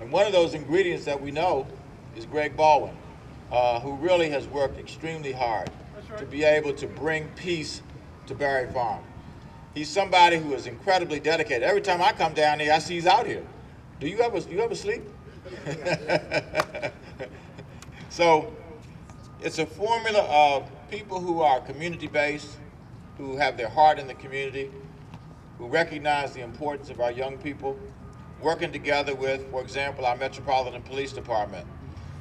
And one of those ingredients that we know is Greg Baldwin, who really has worked extremely hard to be able to bring peace to Barry Farm. He's somebody who is incredibly dedicated. Every time I come down here, I see he's out here. Do you ever sleep? So it's a formula of people who are community-based, who have their heart in the community, who recognize the importance of our young people, working together with, for example, our Metropolitan Police Department.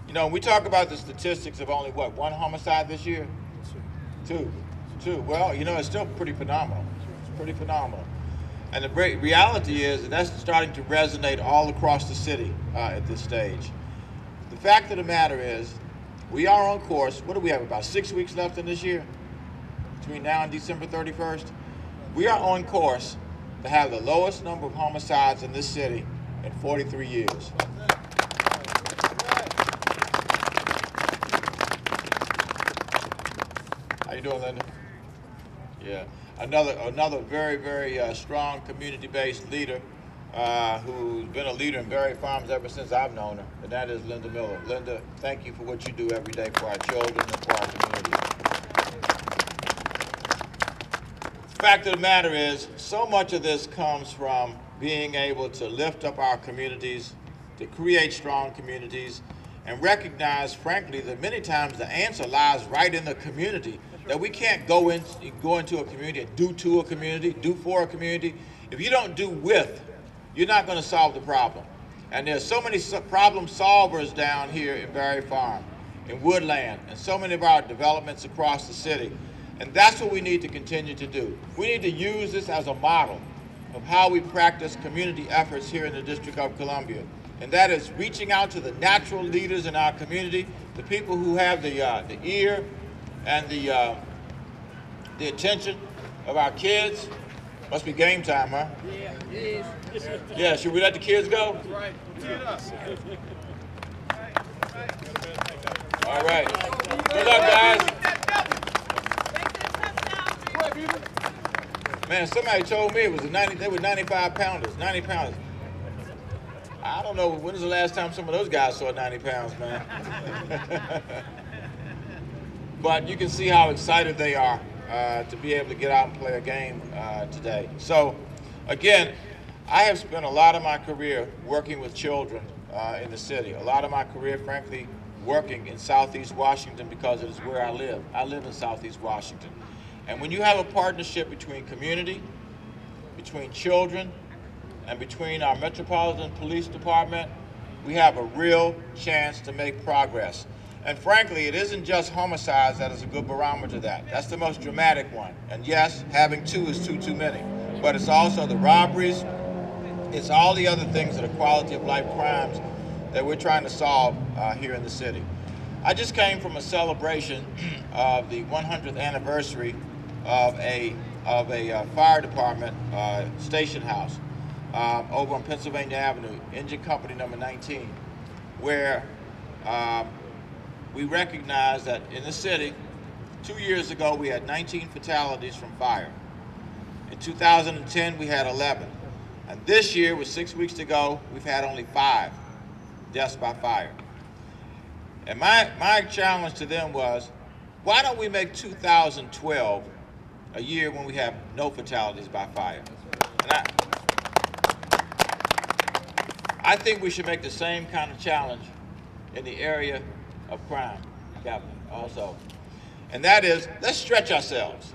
You know, we talk about the statistics of only, what, one homicide this year? Two. Well, you know, it's still pretty phenomenal. It's pretty phenomenal. And the reality is that that's starting to resonate all across the city at this stage. The fact of the matter is, we are on course. What do we have, about 6 weeks left in this year? Between now and December 31st? We are on course to have the lowest number of homicides in this city in 43 years. How you doing, Linda? Yeah. Another very, very strong community-based leader who's been a leader in Barry Farms ever since I've known her, and that is Linda Miller. Linda, thank you for what you do every day for our children and for our community. The fact of the matter is, so much of this comes from being able to lift up our communities, to create strong communities, and recognize, frankly, that many times the answer lies right in the community. That we can't go into a community and do to a community, do for a community. If you don't do with, you're not going to solve the problem. And there's so many problem solvers down here in Barry Farm, in Woodland, and so many of our developments across the city. And that's what we need to continue to do. We need to use this as a model of how we practice community efforts here in the District of Columbia. And that is reaching out to the natural leaders in our community, the people who have the ear and the attention of our kids. Must be game time, huh? Yeah, it is. Yeah, should we let the kids go? That's right. Tee it up. All right. Good luck, guys. Man, somebody told me it was they were 95 pounders, 90 pounders. I don't know, when was the last time some of those guys saw 90 pounds, man? But you can see how excited they are to be able to get out and play a game today. So, again, I have spent a lot of my career working with children in the city. A lot of my career, frankly, working in Southeast Washington because it is where I live. I live in Southeast Washington. And when you have a partnership between community, between children, and between our Metropolitan Police Department, we have a real chance to make progress. And frankly, it isn't just homicides that is a good barometer of that. That's the most dramatic one. And yes, having two is too many. But it's also the robberies, it's all the other things that are quality of life crimes that we're trying to solve here in the city. I just came from a celebration of the 100th anniversary of a fire department station house over on Pennsylvania Avenue, Engine Company number 19, where we recognize that in the city, 2 years ago, we had 19 fatalities from fire. In 2010, we had 11. And this year, with 6 weeks to go, we've had only 5 deaths by fire. And my challenge to them was, why don't we make 2012 a year when we have no fatalities by fire? And I think we should make the same kind of challenge in the area of crime, Captain, also. And that is, let's stretch ourselves.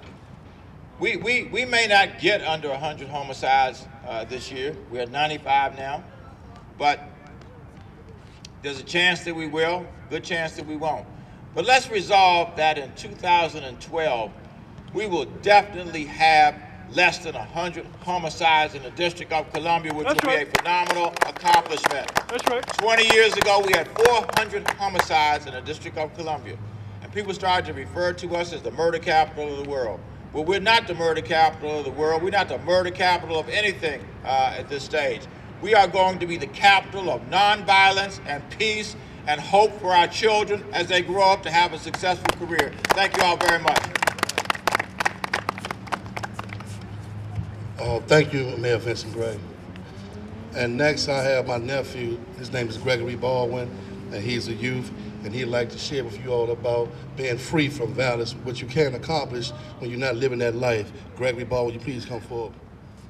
We may not get under 100 homicides this year. We're at 95 now, but there's a chance that we will, good chance that we won't. But let's resolve that in 2012, we will definitely have less than 100 homicides in the District of Columbia, which will be a phenomenal accomplishment. That's right. 20 years ago, we had 400 homicides in the District of Columbia. And people started to refer to us as the murder capital of the world. Well, we're not the murder capital of the world. We're not the murder capital of anything at this stage. We are going to be the capital of nonviolence and peace and hope for our children as they grow up to have a successful career. Thank you all very much. Thank you, Mayor Vincent Gray. And next I have my nephew. His name is Gregory Baldwin, and he's a youth, and he'd like to share with you all about being free from violence, what you can accomplish when you're not living that life. Gregory Baldwin, will you please come forward?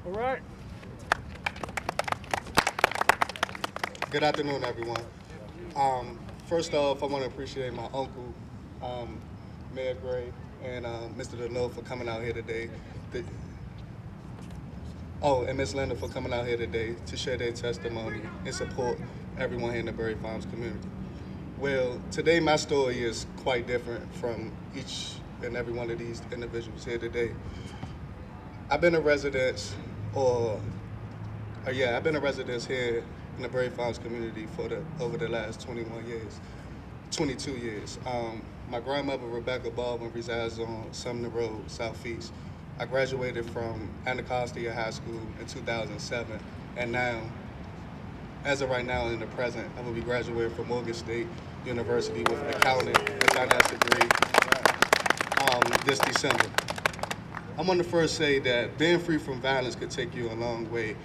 All right. Good afternoon, everyone. First off, I want to appreciate my uncle, Mayor Gray, and Mr. Deneau for coming out here today. And Ms. Linda for coming out here today to share their testimony and support everyone here in the Berry Farms community. Well, today my story is quite different from each and every one of these individuals here today. I've been a resident, I've been a resident here in the Berry Farms community for over the last 22 years. My grandmother, Rebecca Baldwin, resides on Sumner Road, Southeast. I graduated from Anacostia High School in 2007, and now, as of right now, in the present, I will be graduating from Morgan State University with an accounting and finance degree this December. I want to first say that being free from violence could take you a long way.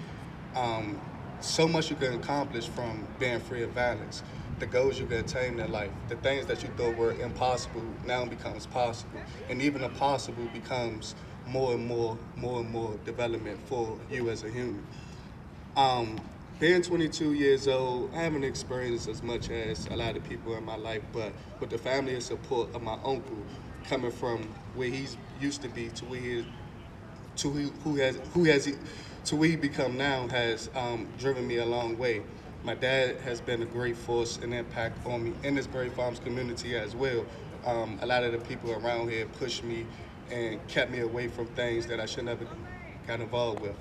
So much you can accomplish from being free of violence. The goals you can attain in life, the things that you thought were impossible now becomes possible, and even impossible becomes more and more development for you as a human. Being 22 years old, I haven't experienced as much as a lot of people in my life, but with the family and support of my uncle, coming from where he's used to be to where he is, to where he become now has driven me a long way. My dad has been a great force and impact on me in this Berry Farms community as well. A lot of the people around here pushed me and kept me away from things that I should never got involved with.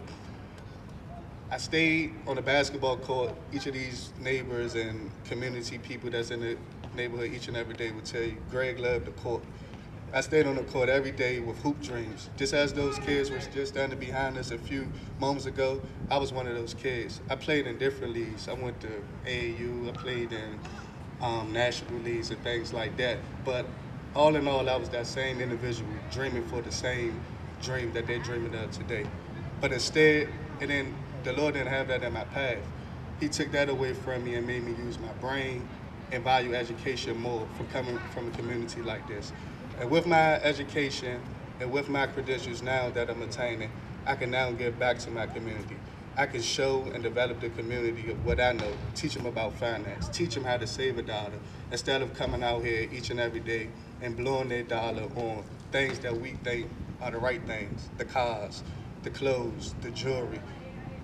I stayed on the basketball court. Each of these neighbors and community people that's in the neighborhood each and every day would tell you, Greg loved the court. I stayed on the court every day with hoop dreams. Just as those kids were just standing behind us a few moments ago, I was one of those kids. I played in different leagues. I went to AAU, I played in national leagues and things like that. But all in all, I was that same individual dreaming for the same dream that they're dreaming of today. But instead, the Lord didn't have that in my path. He took that away from me and made me use my brain and value education more for coming from a community like this. And with my education and with my credentials now that I'm attaining, I can now give back to my community. I can show and develop the community of what I know, teach them about finance, teach them how to save a dollar, instead of coming out here each and every day and blowing their dollar on things that we think are the right things, the cars, the clothes, the jewelry,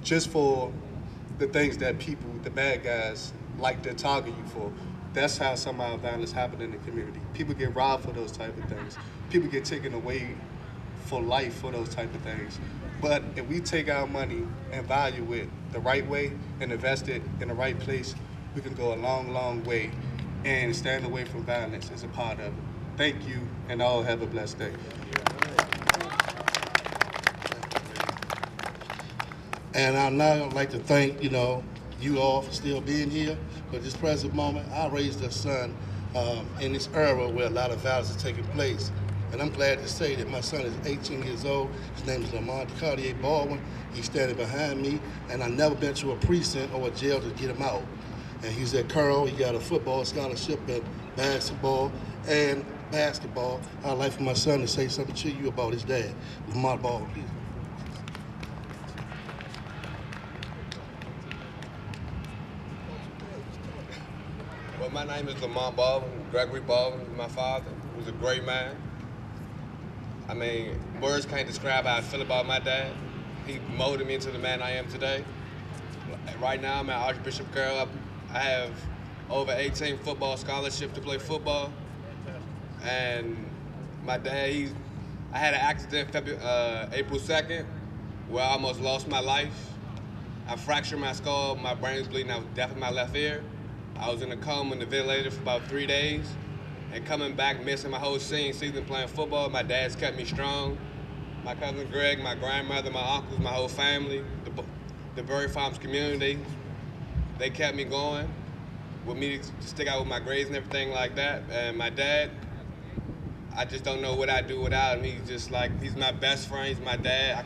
just for the things that people, the bad guys, like to target you for. That's how some of our violence happen in the community. People get robbed for those type of things. People get taken away for life for those type of things. But if we take our money and value it the right way and invest it in the right place, we can go a long, long way. And staying away from violence is a part of it. Thank you, and all have a blessed day. And I'd now like to thank, you all for still being here. But this present moment, I raised a son in this era where a lot of violence is taking place. And I'm glad to say that my son is 18 years old. His name is Lamont Cartier Baldwin. He's standing behind me, and I've never been to a precinct or a jail to get him out. And he's at Curl. He got a football scholarship in basketball and basketball. I'd like for my son to say something to you about his dad, Lamont Baldwin, please. Well, my name is Lamont Baldwin. Gregory Baldwin is my father, who's a great man. I mean, words can't describe how I feel about my dad. He molded me into the man I am today. Right now, I'm at Archbishop Carroll. I have over 18 football scholarships to play football. And my dad, I had an accident April 2nd where I almost lost my life. I fractured my skull, my brain was bleeding, I was deaf in my left ear. I was in a coma in the ventilator for about 3 days. And coming back, missing my whole season playing football, my dad's kept me strong. My cousin Greg, my grandmother, my uncles, my whole family, the Berry Farms community, they kept me going with me to stick out with my grades and everything like that. And my dad, I just don't know what I'd do without him. He's my best friend, he's my dad.